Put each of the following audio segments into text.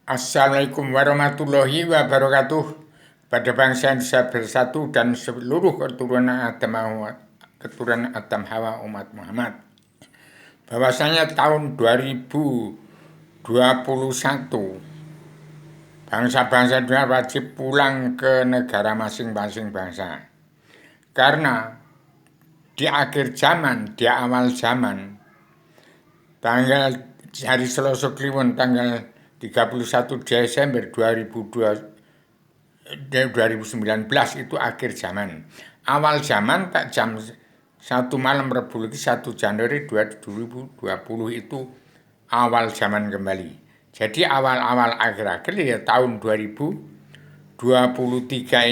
Assalamualaikum warahmatullahi wabarakatuh. Pada bangsa Indonesia bersatu dan seluruh keturunan Adam Hawa umat Muhammad. Bahwasanya tahun 2021 bangsa-bangsa dunia wajib pulang ke negara masing-masing bangsa. Karena di akhir zaman, di awal zaman, tanggal hari Selasa Kliwon tanggal 31 Desember 2019 itu akhir zaman. Awal zaman tak jam 1 malam Rabu lagi 1 Januari 2020 itu awal zaman kembali. Jadi awal-awal akhir-akhir ya tahun 2023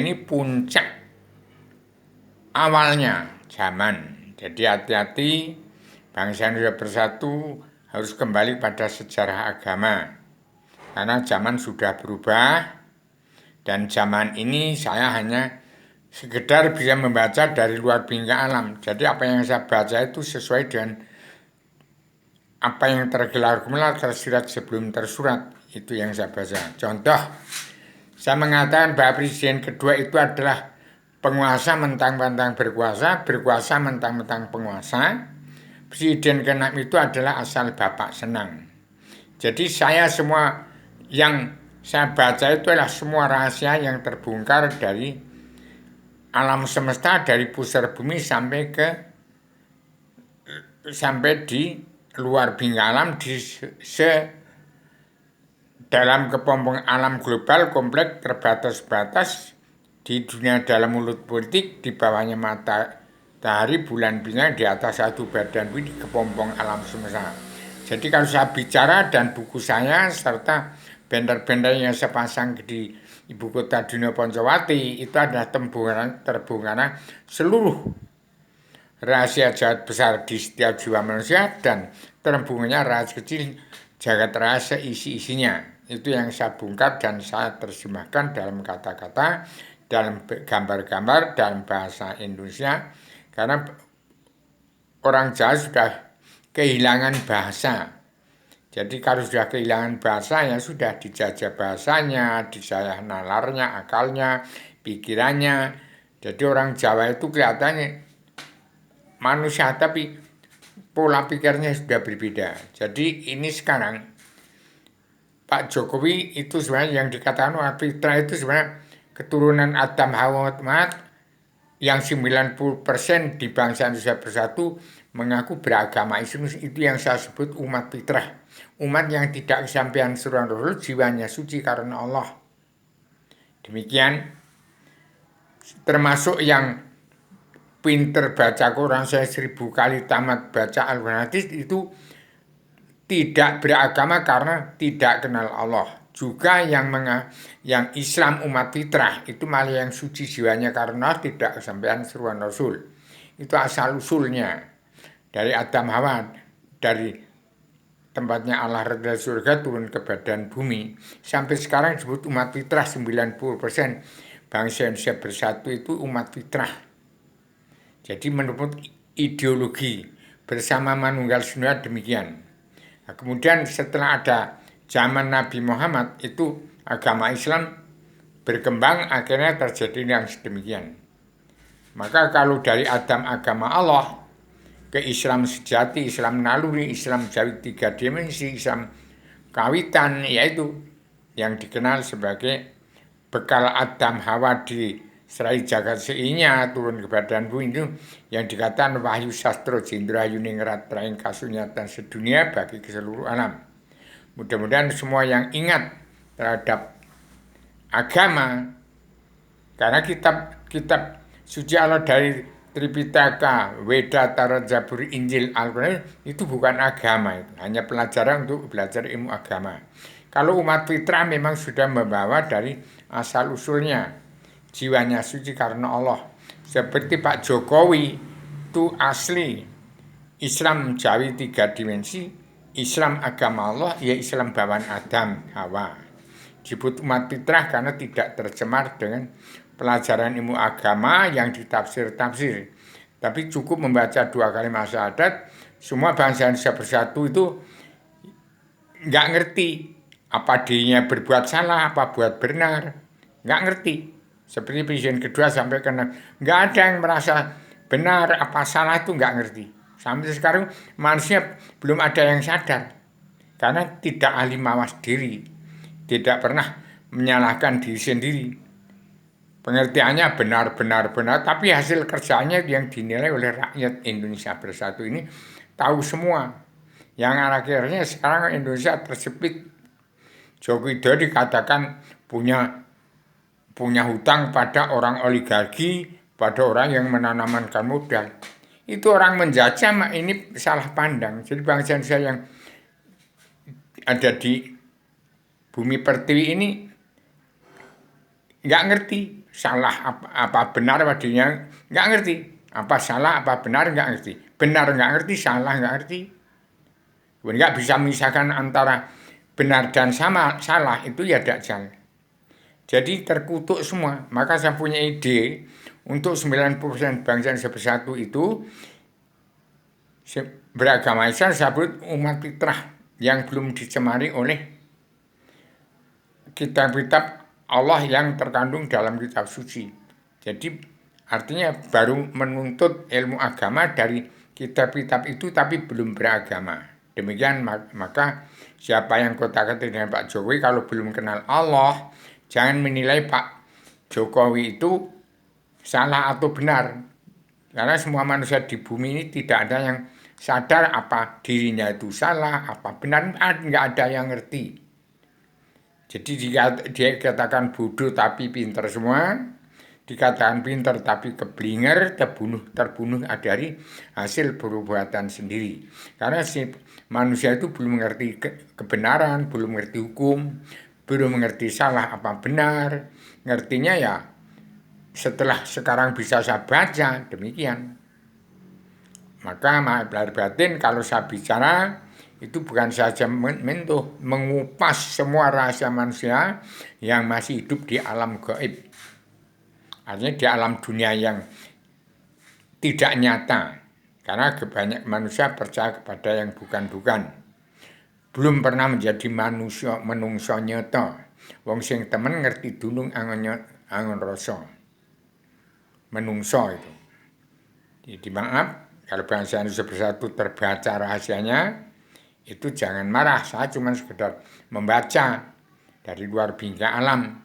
ini puncak awalnya zaman. Jadi hati-hati, bangsa Indonesia bersatu harus kembali pada sejarah agama. Karena zaman sudah berubah. Dan zaman ini saya hanya sekedar bisa membaca dari luar bingkai alam. Jadi apa yang saya baca itu sesuai dengan apa yang tergelar-gelar tersirat sebelum tersurat. Itu yang saya baca. Contoh, saya mengatakan bahwa presiden kedua itu adalah penguasa mentang-mentang berkuasa, berkuasa mentang-mentang penguasa. Presiden keenam itu adalah asal bapak senang. Jadi saya semua yang saya baca itu adalah semua rahasia yang terbongkar dari alam semesta, dari pusar bumi sampai di luar bingkai alam, di dalam kepompong alam global kompleks terbatas-batas, di dunia dalam mulut politik, di bawahnya matahari, bulan bintang, di atas satu badan bumi, di kepompong alam semesta. Jadi kalau saya bicara dan buku saya serta bender-bender yang saya pasang di ibu kota dunia Poncowati itu adalah terbongkaran seluruh rahasia jahat besar di setiap jiwa manusia dan terbongkarnya rahasia kecil jagat rahasia isi-isinya. Itu yang saya bongkar dan saya terjemahkan dalam kata-kata, dalam gambar-gambar, dalam bahasa Indonesia. Karena orang Jawa sudah kehilangan bahasa. Jadi kalau sudah kehilangan bahasa ya sudah dijajah bahasanya, dijajah nalarnya, akalnya, pikirannya. Jadi orang Jawa itu kelihatannya manusia tapi pola pikirnya sudah berbeda. Jadi ini sekarang Pak Jokowi itu sebenarnya yang dikatakan orang fitrah itu sebenarnya keturunan Adam Hawa yang 90% di bangsa Indonesia bersatu mengaku beragama Islam. Itu yang saya sebut umat fitrah. Umat yang tidak kesampaian seruan Rasul, jiwanya suci karena Allah. Demikian, termasuk yang pinter baca Quran saya 1000 kali tamat baca Al-Quran itu tidak beragama karena tidak kenal Allah. Juga yang Islam umat fitrah itu malah yang suci jiwanya karena tidak kesampaian seruan Rasul. Itu asal usulnya dari Adam Hawa, dari tempatnya Allah reda surga turun ke badan bumi. Sampai sekarang disebut umat fitrah 90% bangsa Indonesia bersatu itu umat fitrah. Jadi menurut ideologi bersama manunggal Sunda demikian. Nah, kemudian setelah ada zaman Nabi Muhammad itu agama Islam berkembang akhirnya terjadi yang sedemikian. Maka kalau dari Adam agama Allah ke Islam sejati, Islam naluri, Islam jawi 3 dimensi, Islam kawitan, yaitu yang dikenal sebagai bekal Adam Hawa di serai jagat seinya turun ke badan bumi itu yang dikatakan wahyu sastro jindrayu ningrat traing kasunyatan sedunia bagi keseluruh alam. Mudah-mudahan semua yang ingat terhadap agama, karena kitab suci Allah dari Tripitaka, Weda, Taurat, Zabur, Injil, Al-Quran itu bukan agama, itu hanya pelajaran untuk belajar ilmu agama. Kalau umat fitrah memang sudah membawa dari asal usulnya, jiwanya suci karena Allah. Seperti Pak Jokowi itu asli Islam Jawi 3 dimensi, Islam agama Allah, ya Islam bawaan Adam Hawa. Disebut umat fitrah karena tidak tercemar dengan pelajaran ilmu agama yang ditafsir-tafsir. Tapi cukup membaca 2 kali syahadat, semua bangsa Indonesia bersatu itu nggak ngerti apa dirinya berbuat salah, apa buat benar, nggak ngerti. Seperti presiden kedua sampai kena, nggak ada yang merasa benar apa salah itu nggak ngerti. Sampai sekarang manusia belum ada yang sadar karena tidak ahli mawas diri, tidak pernah menyalahkan diri sendiri. Pengertiannya benar, tapi hasil kerjanya yang dinilai oleh rakyat Indonesia Bersatu ini tahu semua. Yang akhirnya sekarang Indonesia tersepit. Joko Widodo dikatakan punya hutang pada orang oligarki, pada orang yang menanamkan modal. Itu orang menjajah, ini salah pandang. Jadi bangsa Indonesia yang ada di bumi pertiwi ini nggak ngerti salah apa benar padanya, nggak ngerti apa salah apa benar, nggak ngerti benar, nggak ngerti salah, nggak ngerti, nggak bisa memisahkan antara benar dan salah, itu ya dajjal. Jadi terkutuk semua. Maka saya punya ide untuk 90% bangsa Indonesia Bersatu itu beragama Islam, disebut umat fitrah yang belum dicemari oleh kitab-kitab Allah yang terkandung dalam kitab suci. Jadi artinya baru menuntut ilmu agama dari kitab-kitab itu tapi belum beragama. Demikian maka siapa yang kotak-katik dengan Pak Jokowi kalau belum kenal Allah, jangan menilai Pak Jokowi itu salah atau benar. Karena semua manusia di bumi ini tidak ada yang sadar apa dirinya itu salah, apa benar, nggak ada yang ngerti. Jadi dia dikatakan bodoh tapi pinter semua, dikatakan pinter tapi keblinger, terbunuh dari hasil perbuatan sendiri. Karena si manusia itu belum mengerti kebenaran, belum mengerti hukum, belum mengerti salah apa benar. Ngertinya ya setelah sekarang bisa saya baca, demikian. Maka lahir batin kalau saya bicara itu bukan saja mengupas semua rahasia manusia yang masih hidup di alam gaib. Artinya di alam dunia yang tidak nyata. Karena banyak manusia percaya kepada yang bukan-bukan. Belum pernah menjadi menungso nyata. Wong sing temen ngerti dunung angon rasa. Menungso itu. Jadi maaf, kalau bangsa Indonesia Bersatu terbaca rahasianya, itu jangan marah, saya cuma sekedar membaca dari luar bingkai alam.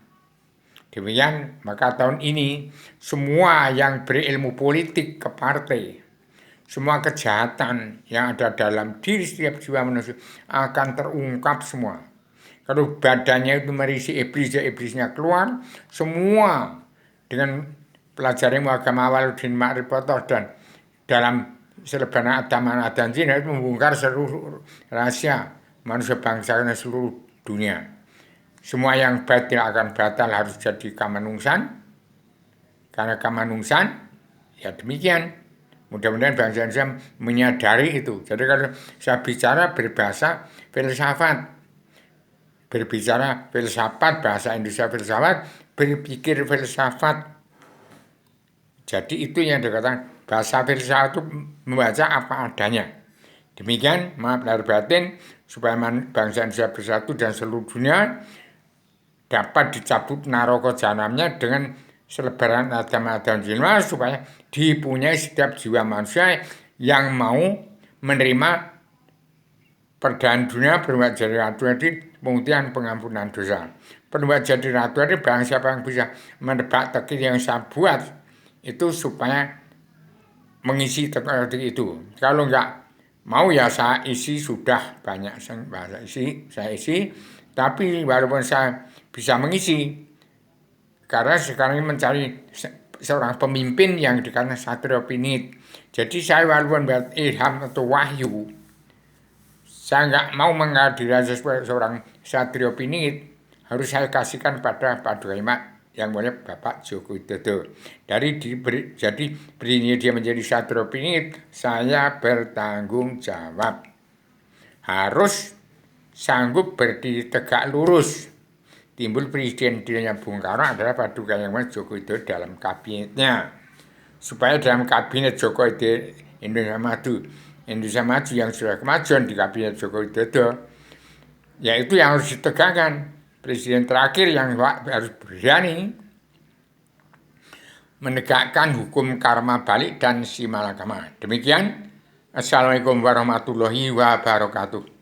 Demikian, maka tahun ini semua yang berilmu politik ke partai, semua kejahatan yang ada dalam diri setiap jiwa manusia akan terungkap semua. Kalau badannya itu merisi iblisnya keluar, semua dengan pelajaran agama Waluddin Ma'rifatah dan dalam Selebana Adaman Adan Zina itu membongkar seluruh rahasia manusia bangsa dan seluruh dunia. Semua yang batil akan batal harus jadi kamanungsan. Karena kamanungsan, ya demikian. Mudah-mudahan bangsa Indonesia menyadari itu. Jadi kalau saya bicara berbahasa filsafat, berbicara filsafat, bahasa Indonesia filsafat, berpikir filsafat. Jadi itu yang dikatakan bahasa filsafat itu membaca apa adanya. Demikian, maaf lahir batin, supaya bangsa Indonesia Bersatu dan seluruh dunia dapat dicabut naraka jahanamnya dengan selebaran agama dan jiwa, supaya dipunyai setiap jiwa manusia yang mau menerima perdaan dunia berubah jadi ratu di pemutihan pengampunan dosa. Berubah jadi ratu di bangsa yang bisa menebak teki yang saya buat itu supaya mengisi teka-teki itu. Kalau enggak mau ya saya isi, sudah banyak bahasa saya isi, tapi walaupun saya bisa mengisi, karena sekarang ini mencari seorang pemimpin yang dikatakan Satrio Pinit. Jadi saya walaupun buat ilham atau wahyu, saya enggak mau menghadirkan seorang Satrio Pinit, harus saya kasihkan pada Paduka Hikmat yang mulia Bapak Joko Widodo. Jadi berinya dia menjadi Satrio Pinit, saya bertanggung jawab. Harus sanggup berdiri tegak lurus. Timbul presiden dirinya Bung Karno adalah Paduka yang mulia Joko Widodo dalam kabinetnya. Supaya dalam kabinet Joko Widodo Indonesia Maju yang sudah kemajuan di kabinet Joko Widodo, Ya itu yang harus ditegakkan. Presiden terakhir yang harus berani menegakkan hukum karma balik dan si malakama. Demikian. Assalamualaikum warahmatullahi wabarakatuh.